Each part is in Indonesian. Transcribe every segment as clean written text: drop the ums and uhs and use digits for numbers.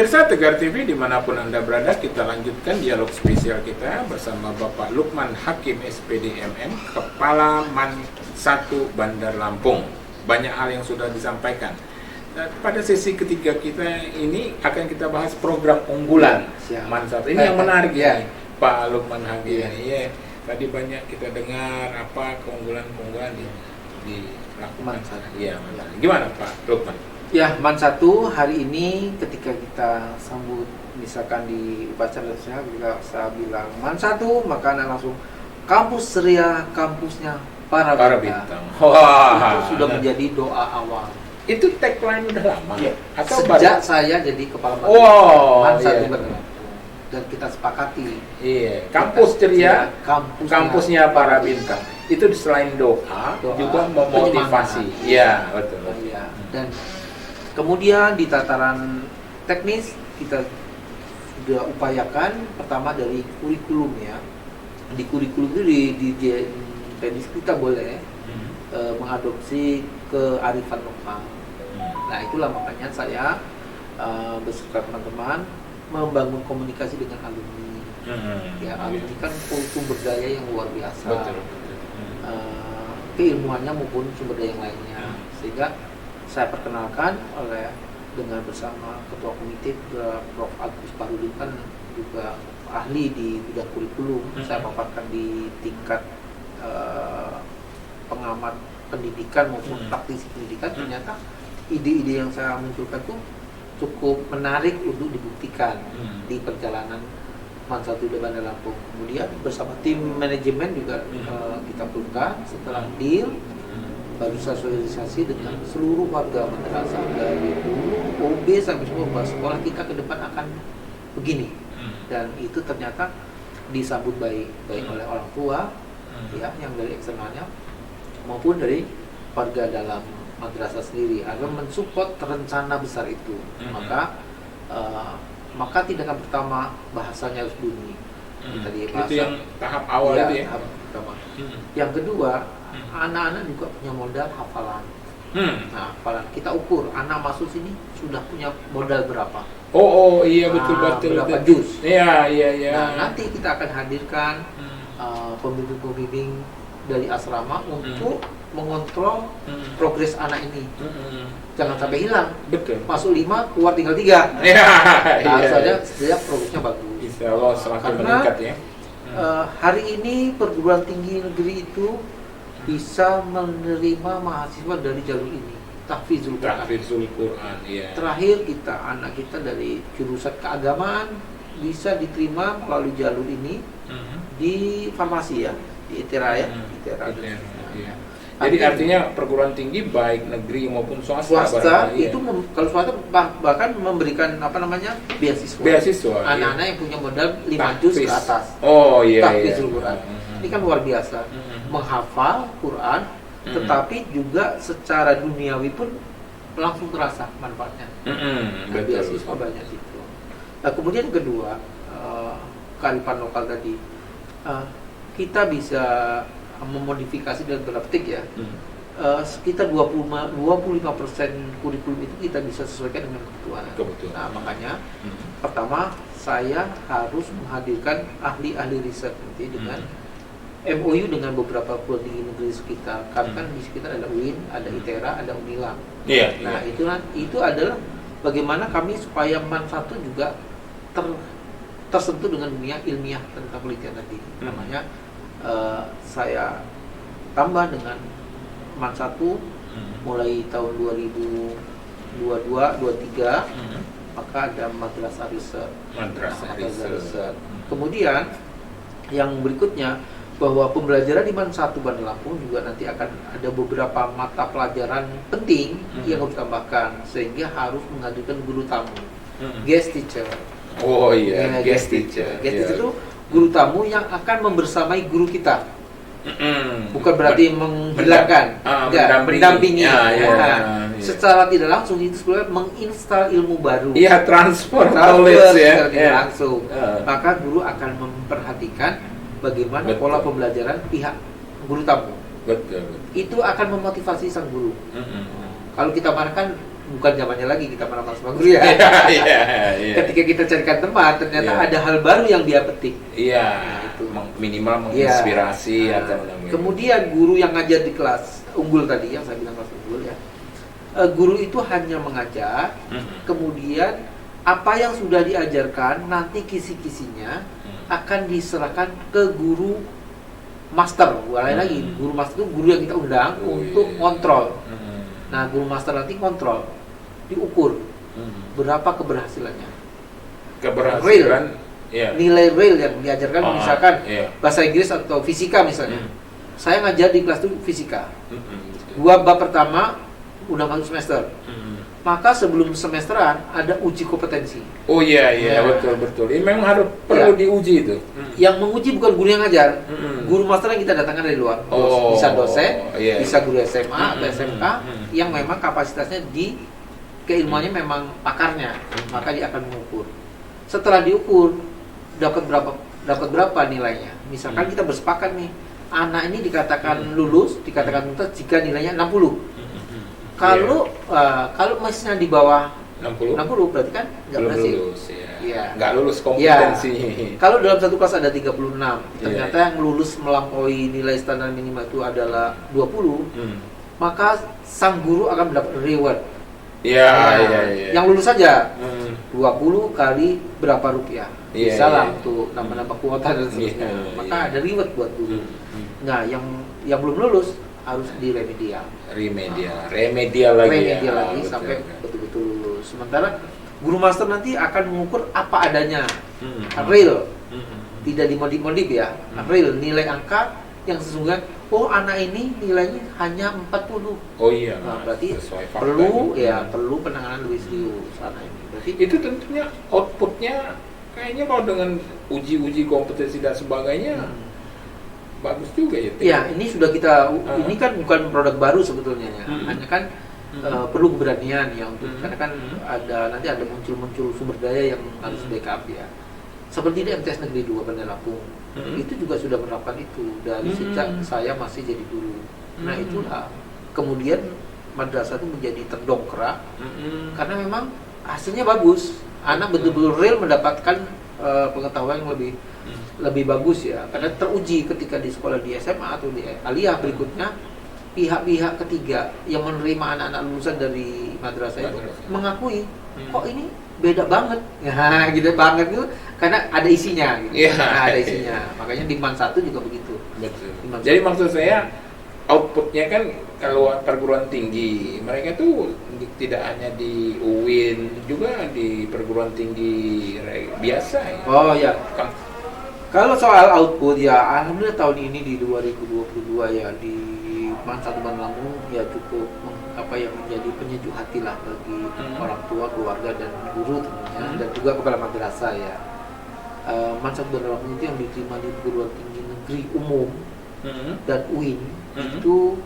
Pemirsa Tegar TV dimanapun Anda berada, kita lanjutkan dialog spesial kita bersama Bapak Lukman Hakim SPD MM, Kepala Man 1 Bandar Lampung. Banyak hal yang sudah disampaikan. Dan pada sesi ketiga kita ini akan kita bahas program unggulan Man 1. Ini yang menarik ya, Pak Lukman Hakim. Ya. Tadi banyak kita dengar apa keunggulan-keunggulan di Man 1. Iya, gimana Pak Lukman? Ya, Man 1 hari ini ketika kita sambut misalkan di upacara kita saya bilang Man 1, maka anak langsung kampus ceria, kampusnya para bintang. Wah, itu sudah menjadi doa awal. Itu tagline udah lama Ya. atau Sejak baru? saya jadi kepala iya. Man 1 dan kita sepakati. Iya, kampus ceria, kampusnya para bintang. Itu selain doa juga memotivasi. Iya, betul. Ya. Dan kemudian di tataran teknis kita sudah upayakan pertama dari kurikulum ya. Di kurikulum itu di teknis kita boleh mengadopsi kearifan lokal. Nah itulah makanya saya beserta teman-teman membangun komunikasi dengan alumni. Ya alumni kan sumber daya yang luar biasa. Betul. Keilmuannya maupun sumber daya yang lainnya. Sehingga saya perkenalkan dengan bersama ketua komite Prof. Agus Parudin kan juga ahli di bidang kurikulum. Saya paparkan di tingkat pengamat pendidikan maupun praktisi pendidikan. Ternyata ide-ide yang saya munculkan tuh cukup menarik untuk dibuktikan di perjalanan Man 1 di Bandar Lampung. Kemudian bersama tim manajemen juga kita perlukan setelah deal baru sosialisasi dengan seluruh warga madrasah dari dulu OB sampai semua bahwa sekolah kita ke depan akan begini. Dan itu ternyata disambut baik oleh orang tua ya yang dari eksternalnya maupun dari warga dalam madrasah sendiri agar mensupport rencana besar itu. Maka tindakan pertama bahasanya harus bunyi. Tadi bahasa, itu yang tahap awal itu ya. Tahap pertama. Yang kedua, anak-anak juga punya modal hafalan. Nah, hafalan kita ukur anak masuk sini sudah punya modal berapa. Oh iya betul. Berapa juz. Iya. Nah, nanti kita akan hadirkan pembimbing-pembimbing dari asrama untuk mengontrol progres anak ini. Jangan sampai hilang. Betul. Masuk 5, keluar tinggal 3. Nah, saja progresnya bagus. Insya Allah semakin meningkat ya. Hari ini perguruan tinggi negeri itu bisa menerima mahasiswa dari jalur ini, tahfizul Quran, iya. Terakhir anak kita dari jurusan keagamaan bisa diterima melalui jalur ini di farmasi ya, di ITERA ya, Iya. Jadi artinya perguruan tinggi baik negeri maupun swasta itu kalau swasta bahkan memberikan beasiswa anak-anak yang punya modal 5 juz ke atas. Oh iya. Tahfizul Quran. Ini kan luar biasa. Menghafal Quran tetapi juga secara duniawi pun langsung terasa manfaatnya. Beasiswa banyak itu. Nah, kemudian kedua, kearifan lokal tadi. Kita bisa memodifikasi dalam tanda petik ya. Sekitar 25% kurikulum itu kita bisa sesuaikan dengan kebutuhan. Nah, makanya pertama saya harus menghadirkan ahli-ahli riset nanti dengan MOU dengan beberapa perguruan tinggi negeri sekitar. Karena kan di sekitar ada UIN, ada ITERA, ada Unilang. Nah, itu adalah bagaimana kami supaya Man 1 juga tersentuh dengan dunia ilmiah tentang penelitian tadi. Namanya saya tambah dengan Man 1 mulai tahun 2022-23 maka ada madrasah riset. Kemudian yang berikutnya bahwa pembelajaran di Man 1 Bandar Lampung juga nanti akan ada beberapa mata pelajaran penting yang harus ditambahkan sehingga harus menghadirkan guru tamu, guest teacher. Oh iya, guest teacher. Guest teacher itu guru tamu yang akan membersamai guru kita. Bukan berarti menghilangkan, mendampingi. Secara tidak langsung itu sebenarnya menginstal ilmu baru. Iya, transfer knowledge ya. Langsung. Maka guru akan memperhatikan bagaimana pola pembelajaran pihak guru tamu. Betul. Itu akan memotivasi sang guru. Kalau kita marahkan bukan zamannya lagi kita melamar sama guru ya. Iya. Ketika kita carikan teman, ternyata Iya. ada hal baru yang dia petik. Iya, Nah, itu. minimal menginspirasi Iya. atau namanya. Kemudian guru yang ngajar di kelas unggul tadi, yang saya bilang kelas unggul ya, guru itu hanya mengajar, kemudian apa yang sudah diajarkan nanti kisi-kisinya akan diserahkan ke guru master. Lain lagi, guru master itu guru yang kita undang untuk kontrol. Nah, guru master nanti kontrol, diukur berapa keberhasilannya. Keberhasilan, ya. Nilai real yang diajarkan, misalkan iya. bahasa Inggris atau fisika misalnya. Saya ngajar di kelas itu fisika. Betul. 2 bab pertama udah masuk semester. Maka sebelum semesteran ada uji kompetensi. Oh iya, Ya. betul. Ini memang harus perlu diuji itu. Yang menguji bukan guru yang ngajar. Guru master yang kita datangkan dari luar. Oh, Bisa dosen, iya. bisa guru SMA atau SMK yang memang kapasitasnya di keilmuannya memang pakarnya. Maka dia akan mengukur. Setelah diukur dapat berapa nilainya. Misalkan kita bersepakat nih, anak ini dikatakan lulus, dikatakan tuntas jika nilainya 60. Kalau masnya di bawah 60 berarti kan nggak belum berhasil. lulus, ya. Iya. Nggak lulus kompetensi. Kalau dalam satu kelas ada 36, ternyata yang lulus melampaui nilai standar minimal itu adalah 20, maka sang guru akan mendapat reward. Iya. Yang lulus saja 20 kali berapa rupiah. Iya, Bisa lah iya. untuk nambah-nambah kuota dan seterusnya. Iya, Maka iya. ada reward buat guru. Nah, yang belum lulus harus diremedial. Remedial lagi. Betul. Sampai betul-betul lulus. Sementara guru master nanti akan mengukur apa adanya, real, tidak dimodif-modif ya, real nilai angka yang sesungguhnya. Oh, anak ini nilainya hanya 40. Oh iya. Nah, berarti sesuai fakta perlu itu. perlu penanganan lebih serius anak ini. Berarti Itu tentunya outputnya kayaknya kalau dengan uji kompetensi dan sebagainya bagus juga ya. ya ini sudah kita ini kan bukan produk baru sebetulnya ya. Hanya kan perlu keberanian ya untuk karena kan nanti ada muncul sumber daya yang harus backup ya. Seperti di MTS Negeri 2 Bandar Lampung. Itu juga sudah menerapkan itu dari sejak saya masih jadi guru. Nah, itulah kemudian madrasah itu menjadi terdongkrak karena memang hasilnya bagus. Anak betul-betul real mendapatkan pengetahuan yang lebih bagus ya, karena teruji ketika di sekolah di SMA atau di aliyah berikutnya, pihak-pihak ketiga yang menerima anak-anak lulusan dari madrasah itu mengakui kok ini beda banget, ya gitu banget itu karena ada isinya, gitu. Iya. Nah, ada isinya, makanya di MAN 1 juga begitu. Betul. Di Jadi maksud saya outputnya kan kalau perguruan tinggi mereka tuh tidak hanya di UIN juga di perguruan tinggi biasa ya. Oh ya. Kan- Kalau soal output ya, alhamdulillah tahun ini di 2022 ya di MAN 1 Bandar Lampung ya cukup menjadi penyejuk hati lah bagi orang tua, keluarga dan guru tentunya dan juga kepala madrasah ya. MAN 1 Bandar Lampung itu yang diterima di perguruan tinggi negeri umum dan UIN itu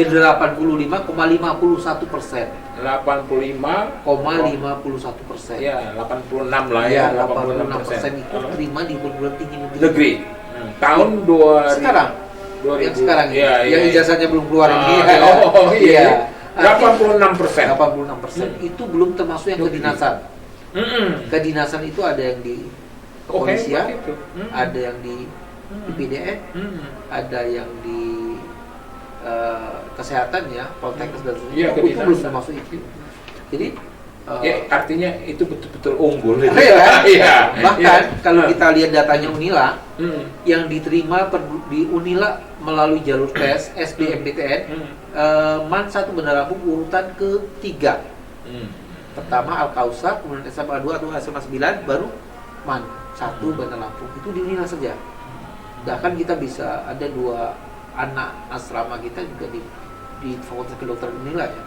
85,51%. 85,51%. Ya, 86 lah Ya, ya. 86% itu terima di perguruan tinggi negeri. Negeri. Tahun 2000. Sekarang 2000. yang sekarang ya, yang ijazahnya belum keluar ini. Oh iya. 86%. 86%. Itu belum termasuk yang kedinasan. Kedinasan itu ada yang di kepolisian, ada yang di IPDN, ada yang di kesehatan ya, Poltekkes dan sebagainya. Iya, Itu kedinasan. belum termasuk itu. Jadi Ya, artinya itu betul-betul unggul. Iya. Iya. Bahkan Iya. kalau kita lihat datanya Unila, Mm. yang diterima di Unila melalui jalur tes SBMPTN, MAN 1 Bandar Lampung urutan ke-3. Pertama Al-Kausar, kemudian SMA 2 atau SMA 9, baru MAN 1 Bandar Lampung. Itu di Unila saja. Bahkan kita bisa ada 2 anak asrama kita juga di Fakultas Kedokteran Unila ya.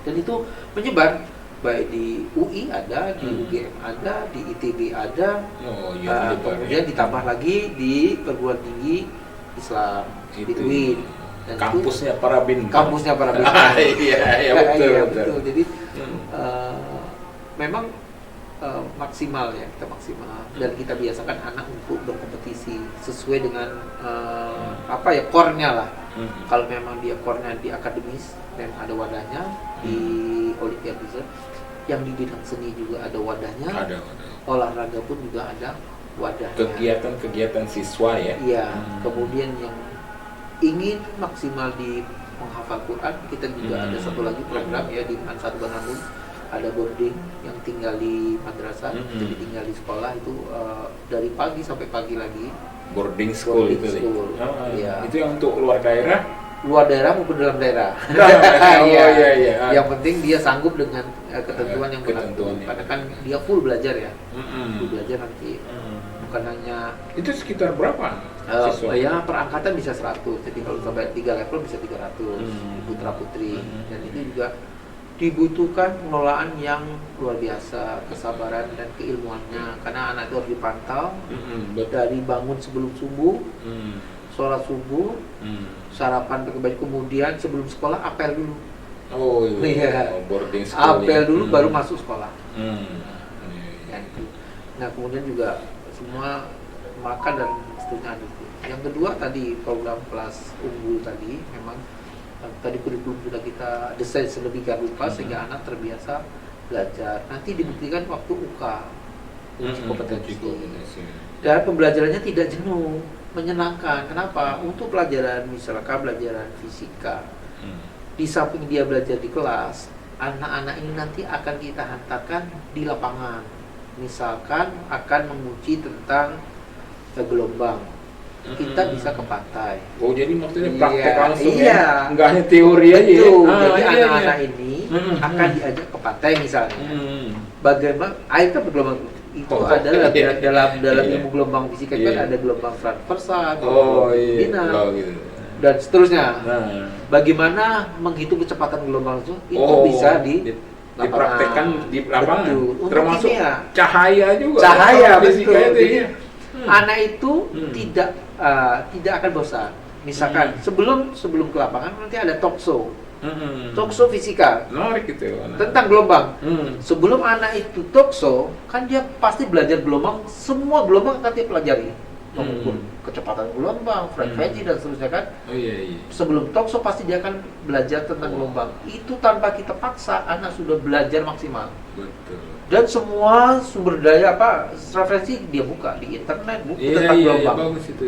Dan itu menyebar baik di UI ada, di UGM ada, di ITB ada, Oh, iya, kemudian ditambah lagi di perguruan tinggi Islam di Itu. UIN. Dan Kampusnya para bintang. kampusnya para bintang. Iya, betul. Iya, betul. Jadi memang maksimal ya, kita maksimal dan kita biasakan anak untuk berkompetisi sesuai dengan core-nya lah. Kalau memang dia core-nya di akademis, memang ada wadahnya di Olimpiade. Yang di bidang seni juga ada wadahnya. Ada. Olahraga pun juga ada wadahnya. Kegiatan siswa ya. Iya. Kemudian yang ingin maksimal di menghafal Quran, kita juga ada satu lagi program ya di Mansat Bangun. Ada boarding yang tinggal di madrasah, jadi tinggal di sekolah itu dari pagi sampai pagi lagi. Boarding school. Ya. Itu yang untuk luar daerah? Luar daerah maupun dalam daerah. Iya. Yang penting dia sanggup dengan ketentuan yang berlaku. Karena kan dia full belajar ya. Full belajar nanti. Bukan hanya itu sekitar berapa? Ya per angkatan bisa 100. Jadi kalau sampai 3 level bisa 300 putra putri. Dan itu juga dibutuhkan pengelolaan yang luar biasa, kesabaran dan keilmuannya, karena anak itu harus dipantau dari bangun sebelum subuh, sholat subuh, sarapan pakai baju, kemudian sebelum sekolah apel dulu. Boarding school. Apel dulu baru masuk sekolah. Ya, itu. Nah kemudian juga semua makan dan seterusnya. Yang kedua tadi program kelas unggul tadi memang tadi kurikulum sudah kita desain sedemikian rupa sehingga anak terbiasa belajar. Nanti dibuktikan waktu UK, uji kompetensi. Dan pembelajarannya tidak jenuh, menyenangkan. Kenapa? Untuk pelajaran misalkan pelajaran fisika, di samping dia belajar di kelas, anak-anak ini nanti akan kita hantarkan di lapangan. Misalkan akan menguji tentang gelombang. Kita bisa ke pantai. Oh, jadi maksudnya praktek langsung ya? Enggak hanya teori aja ya? Jadi anak-anak ini akan diajak ke pantai misalnya. Bagaimana air kan bergelombang itu adalah dalam ilmu gelombang fisika kan ada gelombang transversal, gelombang gitu. Dan seterusnya. Bagaimana menghitung kecepatan gelombang itu bisa dipraktekkan di lapangan. Betul. Termasuk kimia. Cahaya juga. Cahaya fisika betul. itu ya. Anak itu tidak akan bosan. Misalkan sebelum ke lapangan nanti ada talk show fisika. Menarik itu. Tentang gelombang. Sebelum anak itu talk show, kan dia pasti belajar gelombang. Semua gelombang akan dia pelajari. Mengukur kecepatan gelombang, frekuensi dan seterusnya kan. Sebelum talk show pasti dia akan belajar tentang gelombang. Itu tanpa kita paksa, anak sudah belajar maksimal. Betul. Dan semua sumber daya referensi dia buka di internet, buku tentang gelombang. Iya, bagus itu.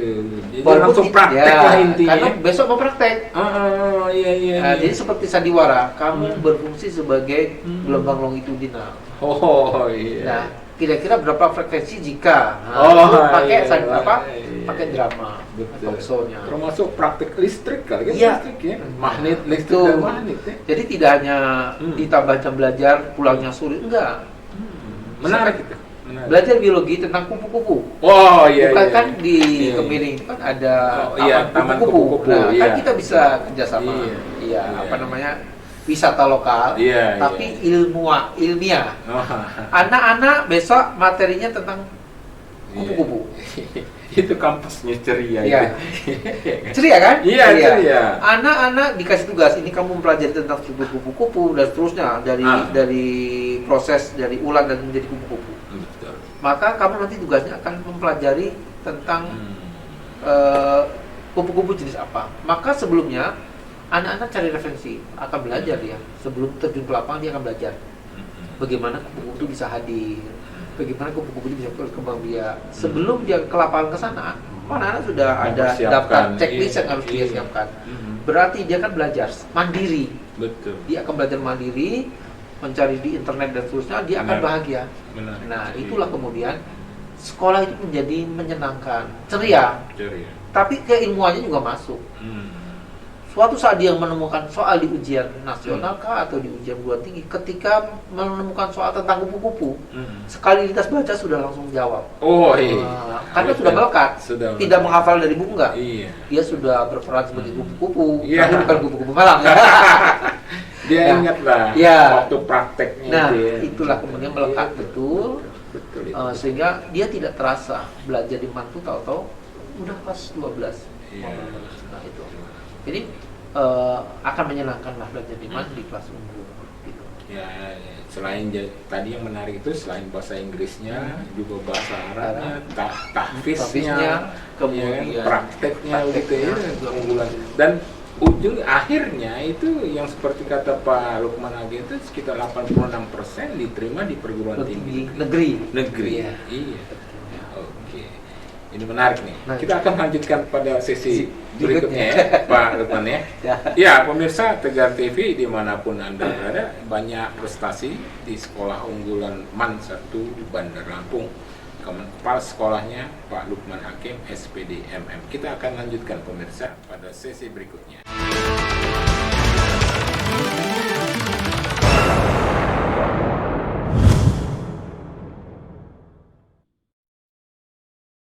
Jadi langsung praktek lah intinya. Karena besok mau praktek. Nah, jadi seperti sandiwara, kamu berfungsi sebagai gelombang longitudinal. Nah, kira-kira berapa frekuensi jika pakai pakai drama, talk show-nya. Termasuk praktek listrik kali kan? Listrik ya. Magnet listrik dan magnet ya. Jadi tidak hanya ditambah jam belajar pulangnya sore, enggak. Menarik itu. Belajar biologi tentang kupu-kupu. Bukan kan di Kemiring itu kan ada taman kupu-kupu. Nah, kan kita bisa kerjasama. Wisata lokal, tapi ilmiah. Anak-anak besok materinya tentang kupu-kupu. Itu kampusnya ceria. Ceria kan? Iya, ceria. Anak-anak dikasih tugas, ini kamu mempelajari tentang kupu-kupu dan seterusnya dari proses dari ulat dan menjadi kupu-kupu. Maka kamu nanti tugasnya akan mempelajari tentang kupu-kupu jenis apa. Maka sebelumnya anak-anak cari referensi, akan belajar dia. Sebelum terjun ke lapangan dia akan belajar bagaimana kupu-kupu itu bisa hadir, bagaimana kupu-kupu itu bisa berkembang biak. Sebelum dia ke lapangan ke sana, anak-anak sudah ada daftar checklist yang harus dia siapkan. Berarti dia akan belajar mandiri. Betul. Dia akan belajar mandiri, mencari di internet dan seterusnya, dia akan bahagia. Nah, itulah kemudian sekolah itu menjadi menyenangkan, ceria. Tapi keilmuannya juga masuk. Suatu saat dia menemukan soal di ujian nasional kah atau di ujian perguruan tinggi, ketika menemukan soal tentang kupu-kupu, sekali lintas baca sudah langsung jawab. Karena sudah melekat, tidak menghafal dari buku enggak. Dia sudah berperan sebagai kupu-kupu, tapi bukan kupu-kupu malang. Dia ingat lah waktu prakteknya. Nah, itulah kemudian melekat betul. Sehingga dia tidak terasa belajar di mantu, tahu-tahu udah kelas 12. Nah, itu. Jadi akan menyenangkan lah belajar di kelas unggul gitu. Ya, selain tadi yang menarik itu selain bahasa Inggrisnya, juga bahasa Arabnya, tahfiznya, kemudian prakteknya gitu ya, keunggulan. Dan ujung akhirnya itu yang seperti kata Pak Lukman Hakim itu sekitar 86% diterima di perguruan tinggi negeri. Iya. Ya, oke. Ini menarik nih. Nah, kita akan lanjutkan pada sesi berikutnya ya, Pak Lukman ya. Ya, pemirsa Tegar TV dimanapun Anda berada, banyak prestasi di sekolah unggulan MAN 1 Bandar Lampung. Kepala sekolahnya Pak Lukman Hakim SPD MM. Kita akan lanjutkan pemirsa pada sesi berikutnya.